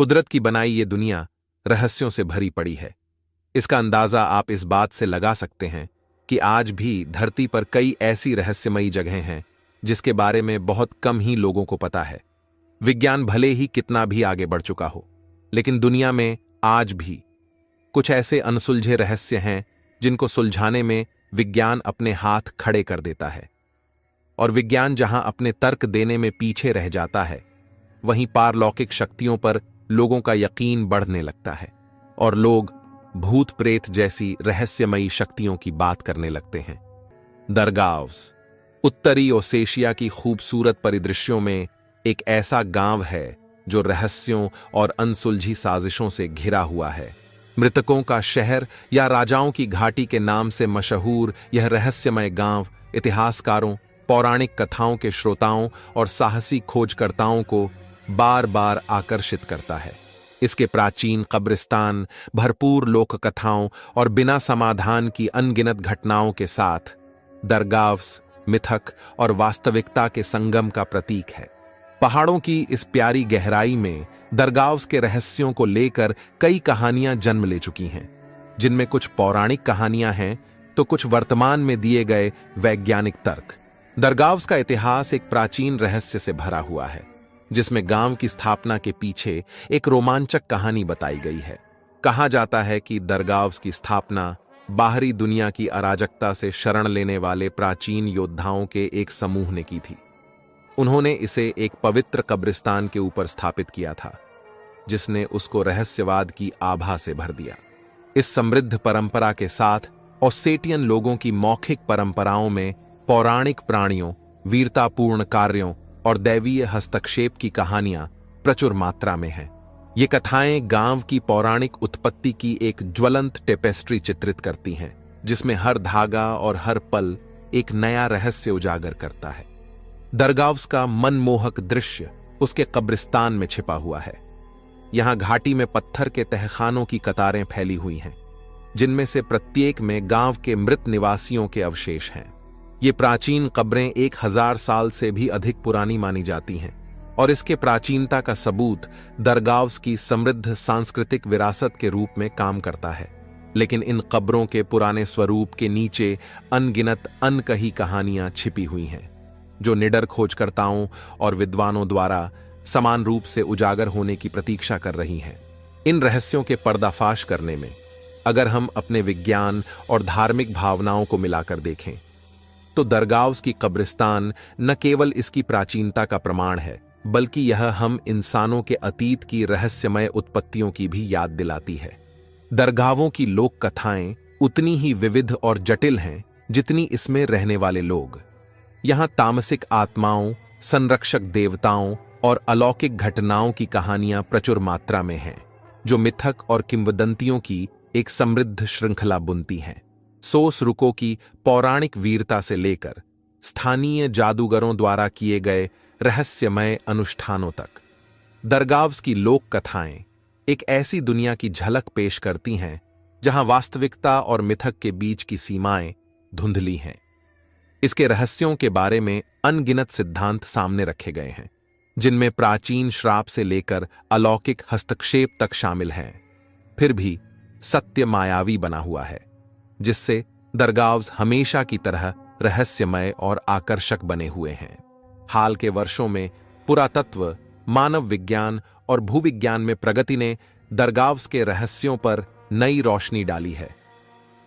कुदरत की बनाई ये दुनिया रहस्यों से भरी पड़ी है। इसका अंदाजा आप इस बात से लगा सकते हैं कि आज भी धरती पर कई ऐसी रहस्यमयी जगहें हैं जिसके बारे में बहुत कम ही लोगों को पता है। विज्ञान भले ही कितना भी आगे बढ़ चुका हो, लेकिन दुनिया में आज भी कुछ ऐसे अनसुलझे रहस्य हैं जिनको सुलझाने में विज्ञान अपने हाथ खड़े कर देता है। और विज्ञान जहां अपने तर्क देने में पीछे रह जाता है, वहीं पारलौकिक शक्तियों पर लोगों का यकीन बढ़ने लगता है और लोग भूत प्रेत जैसी रहस्यमयी शक्तियों की बात करने लगते हैं। दरगाव्स उत्तरी ओसेशिया की खूबसूरत परिदृश्यों में एक ऐसा गांव है जो रहस्यों और अनसुलझी साजिशों से घिरा हुआ है। मृतकों का शहर या राजाओं की घाटी के नाम से मशहूर यह रहस्यमय गांव इतिहासकारों, पौराणिक कथाओं के श्रोताओं और साहसी खोजकर्ताओं को बार बार आकर्षित करता है। इसके प्राचीन कब्रिस्तान, भरपूर लोक कथाओं और बिना समाधान की अनगिनत घटनाओं के साथ दरगाव्स मिथक और वास्तविकता के संगम का प्रतीक है। पहाड़ों की इस प्यारी गहराई में दरगाव्स के रहस्यों को लेकर कई कहानियां जन्म ले चुकी हैं, जिनमें कुछ पौराणिक कहानियां हैं तो कुछ वर्तमान में दिए गए वैज्ञानिक तर्क। दरगाव्स का इतिहास एक प्राचीन रहस्य से भरा हुआ है, जिसमें गांव की स्थापना के पीछे एक रोमांचक कहानी बताई गई है। कहा जाता है कि दरगाव्स की स्थापना बाहरी दुनिया की अराजकता से शरण लेने वाले प्राचीन योद्धाओं के एक समूह ने की थी। उन्होंने इसे एक पवित्र कब्रिस्तान के ऊपर स्थापित किया था, जिसने उसको रहस्यवाद की आभा से भर दिया। इस समृद्ध परंपरा के साथ ओसेटियन लोगों की मौखिक परंपराओं में पौराणिक प्राणियों, वीरतापूर्ण कार्यों और दैवीय हस्तक्षेप की कहानियां प्रचुर मात्रा में हैं। ये कथाएं गांव की पौराणिक उत्पत्ति की एक ज्वलंत टेपेस्ट्री चित्रित करती हैं, जिसमें हर धागा और हर पल एक नया रहस्य उजागर करता है। दरगाव्स का मनमोहक दृश्य उसके कब्रिस्तान में छिपा हुआ है। यहां घाटी में पत्थर के तहखानों की कतारें फैली हुई हैं, जिनमें से प्रत्येक में गांव के मृत निवासियों के अवशेष हैं। ये प्राचीन कब्रें 1000 साल से भी अधिक पुरानी मानी जाती हैं और इसके प्राचीनता का सबूत दरगाव्स की समृद्ध सांस्कृतिक विरासत के रूप में काम करता है। लेकिन इन कब्रों के पुराने स्वरूप के नीचे अनगिनत अनकही कहानियां छिपी हुई हैं, जो निडर खोजकर्ताओं और विद्वानों द्वारा समान रूप से उजागर होने की प्रतीक्षा कर रही हैं। इन रहस्यों के पर्दाफाश करने में अगर हम अपने विज्ञान और धार्मिक भावनाओं को मिलाकर देखें, तो दरगाव्स की कब्रिस्तान न केवल इसकी प्राचीनता का प्रमाण है, बल्कि यह हम इंसानों के अतीत की रहस्यमय उत्पत्तियों की भी याद दिलाती है। दरगाहों की लोक कथाएं उतनी ही विविध और जटिल हैं जितनी इसमें रहने वाले लोग। यहां तामसिक आत्माओं, संरक्षक देवताओं और अलौकिक घटनाओं की कहानियां प्रचुर मात्रा में हैं, जो मिथक और किंवदंतियों की एक समृद्ध श्रृंखला बुनती हैं। सोस रुको की पौराणिक वीरता से लेकर स्थानीय जादूगरों द्वारा किए गए रहस्यमय अनुष्ठानों तक, दरगाव्स की लोक कथाएं एक ऐसी दुनिया की झलक पेश करती हैं जहां वास्तविकता और मिथक के बीच की सीमाएं धुंधली हैं। इसके रहस्यों के बारे में अनगिनत सिद्धांत सामने रखे गए हैं, जिनमें प्राचीन श्राप से लेकर अलौकिक हस्तक्षेप तक शामिल हैं। फिर भी सत्य मायावी बना हुआ है, जिससे दरगाव्स हमेशा की तरह रहस्यमय और आकर्षक बने हुए हैं। हाल के वर्षों में पुरातत्व, मानव विज्ञान और भूविज्ञान में प्रगति ने दरगाव्स के रहस्यों पर नई रोशनी डाली है।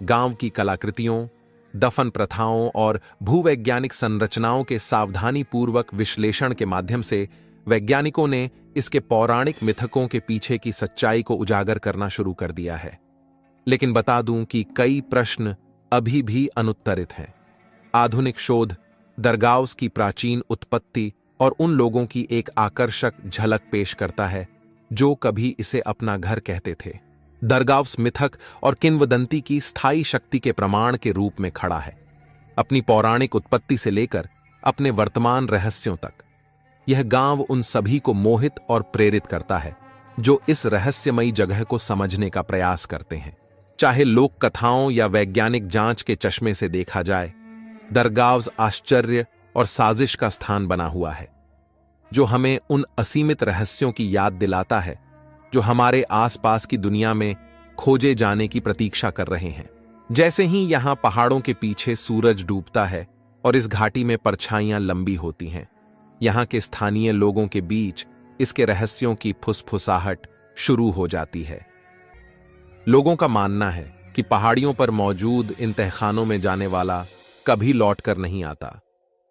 गांव की कलाकृतियों, दफन प्रथाओं और भूवैज्ञानिक संरचनाओं के सावधानीपूर्वक विश्लेषण के माध्यम से वैज्ञानिकों ने इसके पौराणिक मिथकों के पीछे की सच्चाई को उजागर करना शुरू कर दिया है। लेकिन बता दूं कि कई प्रश्न अभी भी अनुत्तरित हैं। आधुनिक शोध दरगाव्स की प्राचीन उत्पत्ति और उन लोगों की एक आकर्षक झलक पेश करता है जो कभी इसे अपना घर कहते थे। दरगाव्स मिथक और किंवदंती की स्थायी शक्ति के प्रमाण के रूप में खड़ा है। अपनी पौराणिक उत्पत्ति से लेकर अपने वर्तमान रहस्यों तक, यह गांव उन सभी को मोहित और प्रेरित करता है जो इस रहस्यमयी जगह को समझने का प्रयास करते हैं। चाहे लोक कथाओं या वैज्ञानिक जांच के चश्मे से देखा जाए, दरगाव्स आश्चर्य और साजिश का स्थान बना हुआ है, जो हमें उन असीमित रहस्यों की याद दिलाता है जो हमारे आसपास की दुनिया में खोजे जाने की प्रतीक्षा कर रहे हैं। जैसे ही यहां पहाड़ों के पीछे सूरज डूबता है और इस घाटी में परछाइयां लंबी होती हैं, यहां के स्थानीय लोगों के बीच इसके रहस्यों की फुसफुसाहट शुरू हो जाती है। लोगों का मानना है कि पहाड़ियों पर मौजूद इन तहखानों में जाने वाला कभी लौट कर नहीं आता,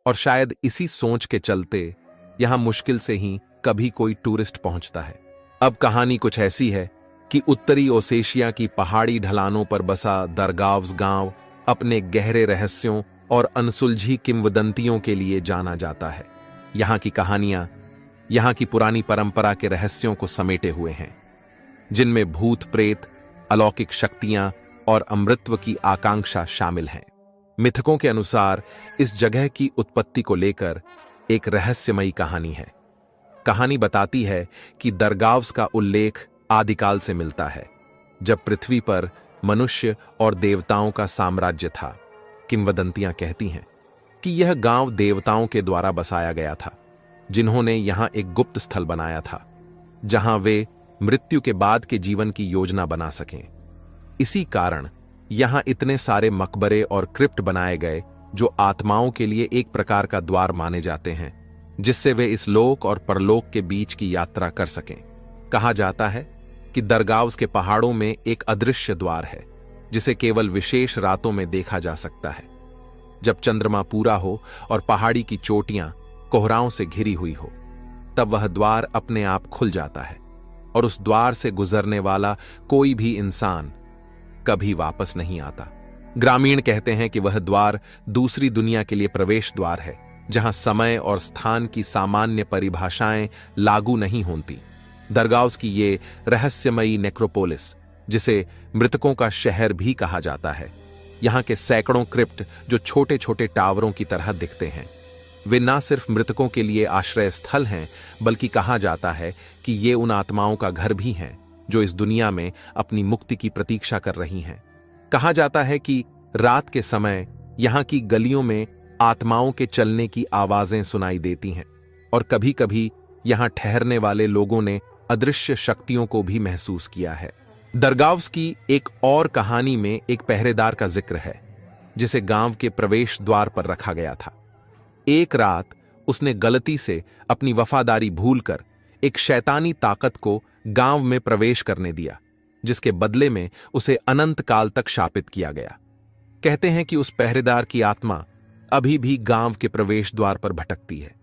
और शायद इसी सोच के चलते यहां मुश्किल से ही कभी कोई टूरिस्ट पहुंचता है। अब कहानी कुछ ऐसी है कि उत्तरी ओसेशिया की पहाड़ी ढलानों पर बसा दरगाव्स गांव अपने गहरे रहस्यों और अनसुलझी किंवदंतियों के लिए जाना जाता है। यहां की कहानियां यहां की पुरानी परंपरा के रहस्यों को समेटे हुए हैं, जिनमें भूत प्रेत, अलौकिक शक्तियां और अमृतत्व की आकांक्षा शामिल हैं। मिथकों के अनुसार इस जगह की उत्पत्ति को लेकर एक रहस्यमयी कहानी है। कहानी बताती है कि दरगाव्स का उल्लेख आदिकाल से मिलता है, जब पृथ्वी पर मनुष्य और देवताओं का साम्राज्य था। किंवदंतियां कहती हैं कि यह गांव देवताओं के द्वारा बसाया गया था, जिन्होंने यहां एक गुप्त स्थल बनाया था, जहां वे मृत्यु के बाद के जीवन की योजना बना सकें। इसी कारण यहां इतने सारे मकबरे और क्रिप्ट बनाए गए, जो आत्माओं के लिए एक प्रकार का द्वार माने जाते हैं, जिससे वे इस लोक और परलोक के बीच की यात्रा कर सकें। कहा जाता है कि दरगाव्स के पहाड़ों में एक अदृश्य द्वार है, जिसे केवल विशेष रातों में देखा जा सकता है, जब चंद्रमा पूरा हो और पहाड़ी की चोटियां कोहराओं से घिरी हुई हो। तब वह द्वार अपने आप खुल जाता है और उस द्वार से गुजरने वाला कोई भी इंसान कभी वापस नहीं आता। ग्रामीण कहते हैं कि वह द्वार दूसरी दुनिया के लिए प्रवेश द्वार है, जहां समय और स्थान की सामान्य परिभाषाएं लागू नहीं होती। दरगाव्स की ये रहस्यमयी नेक्रोपोलिस, जिसे मृतकों का शहर भी कहा जाता है, यहां के सैकड़ों क्रिप्ट जो छोटे छोटे टावरों की तरह दिखते हैं, वे न सिर्फ मृतकों के लिए आश्रय स्थल हैं, बल्कि कहा जाता है कि ये उन आत्माओं का घर भी हैं जो इस दुनिया में अपनी मुक्ति की प्रतीक्षा कर रही हैं। कहा जाता है कि रात के समय यहां की गलियों में आत्माओं के चलने की आवाजें सुनाई देती हैं, और कभी कभी यहां ठहरने वाले लोगों ने अदृश्य शक्तियों को भी महसूस किया है। दरगाव्स की एक और कहानी में एक पहरेदार का जिक्र है, जिसे गांव के प्रवेश द्वार पर रखा गया था। एक रात उसने गलती से अपनी वफादारी भूलकर एक शैतानी ताकत को गांव में प्रवेश करने दिया, जिसके बदले में उसे अनंत काल तक शापित किया गया। कहते हैं कि उस पहरेदार की आत्मा अभी भी गांव के प्रवेश द्वार पर भटकती है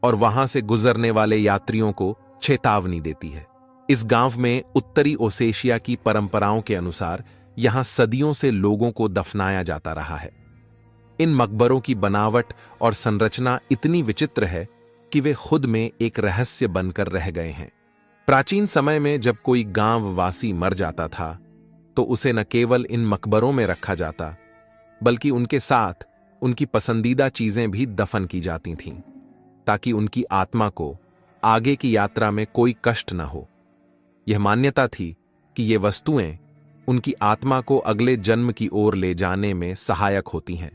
और वहां से गुजरने वाले यात्रियों को चेतावनी देती है। इस गांव में उत्तरी ओसेशिया की परंपराओं के अनुसार यहां सदियों से लोगों को दफनाया जाता रहा है। इन मकबरों की बनावट और संरचना इतनी विचित्र है कि वे खुद में एक रहस्य बनकर रह गए हैं। प्राचीन समय में जब कोई गांव वासी मर जाता था, तो उसे न केवल इन मकबरों में रखा जाता, बल्कि उनके साथ उनकी पसंदीदा चीजें भी दफन की जाती थीं, ताकि उनकी आत्मा को आगे की यात्रा में कोई कष्ट न हो। यह मान्यता थी कि ये वस्तुएं उनकी आत्मा को अगले जन्म की ओर ले जाने में सहायक होती हैं।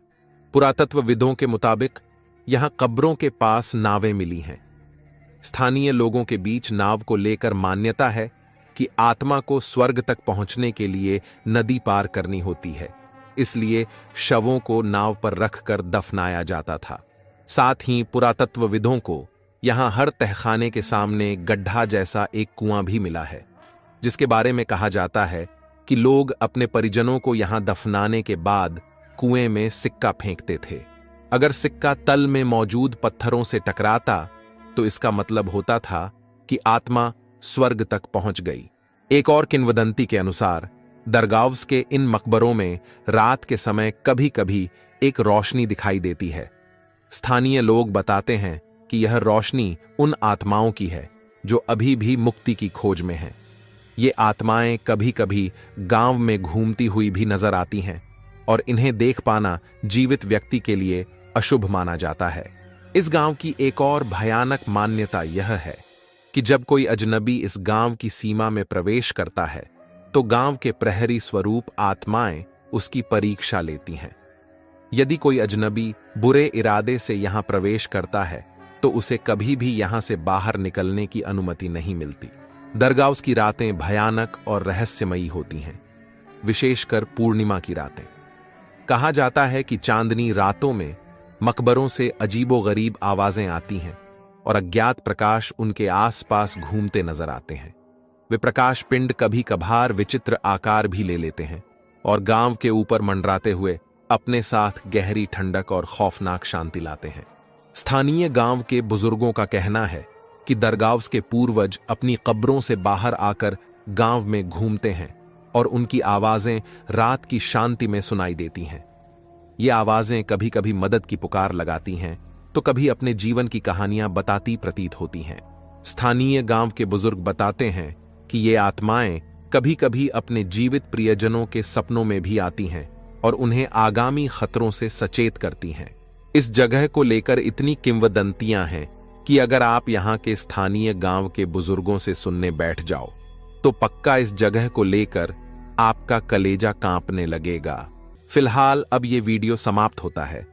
पुरातत्वविदों के मुताबिक यहां कब्रों के पास नावें मिली हैं। स्थानीय लोगों के बीच नाव को लेकर मान्यता है कि आत्मा को स्वर्ग तक पहुंचने के लिए नदी पार करनी होती है, इसलिए शवों को नाव पर रखकर दफनाया जाता था। साथ ही पुरातत्वविदों को यहां हर तहखाने के सामने गड्ढा जैसा एक कुआं भी मिला है, जिसके बारे में कहा जाता है कि लोग अपने परिजनों को यहां दफनाने के बाद कुएं में सिक्का फेंकते थे। अगर सिक्का तल में मौजूद पत्थरों से टकराता तो इसका मतलब होता था कि आत्मा स्वर्ग तक पहुंच गई। एक और किंवदंती के अनुसार दरगाव्स के इन मकबरों में रात के समय कभी कभी एक रोशनी दिखाई देती है। स्थानीय लोग बताते हैं कि यह रोशनी उन आत्माओं की है जो अभी भी मुक्ति की खोज में हैं। ये आत्माएं कभी कभी गांव में घूमती हुई भी नजर आती हैं, और इन्हें देख पाना जीवित व्यक्ति के लिए अशुभ माना जाता है। इस गांव की एक और भयानक मान्यता यह है कि जब कोई अजनबी इस गांव की सीमा में प्रवेश करता है, तो गांव के प्रहरी स्वरूप आत्माएं उसकी परीक्षा लेती हैं। यदि कोई अजनबी बुरे इरादे से यहां प्रवेश करता है, तो उसे कभी भी यहां से बाहर निकलने की अनुमति नहीं मिलती। दरगाह की रातें भयानक और रहस्यमयी होती हैं, विशेषकर पूर्णिमा की रातें। कहा जाता है कि चांदनी रातों में मकबरों से अजीबोगरीब आवाजें आती हैं और अज्ञात प्रकाश उनके आसपास घूमते नजर आते हैं। वे प्रकाश पिंड कभी कभार विचित्र आकार भी ले लेते हैं और गांव के ऊपर मंडराते हुए अपने साथ गहरी ठंडक और खौफनाक शांति लाते हैं। स्थानीय गांव के बुजुर्गों का कहना है कि दरगाह के पूर्वज अपनी कब्रों से बाहर आकर गांव में घूमते हैं और उनकी आवाजें रात की शांति में सुनाई देती हैं। ये आवाजें कभी कभी मदद की पुकार लगाती हैं तो कभी अपने जीवन की कहानियां बताती प्रतीत होती हैं। स्थानीय गांव के बुजुर्ग बताते हैं कि ये आत्माएं कभी कभी अपने जीवित प्रियजनों के सपनों में भी आती हैं और उन्हें आगामी खतरों से सचेत करती हैं। इस जगह को लेकर इतनी किंवदंतियां हैं कि अगर आप यहां के स्थानीय गांव के बुजुर्गों से सुनने बैठ जाओ तो पक्का इस जगह को लेकर आपका कलेजा कांपने लगेगा। फिलहाल अब ये वीडियो समाप्त होता है।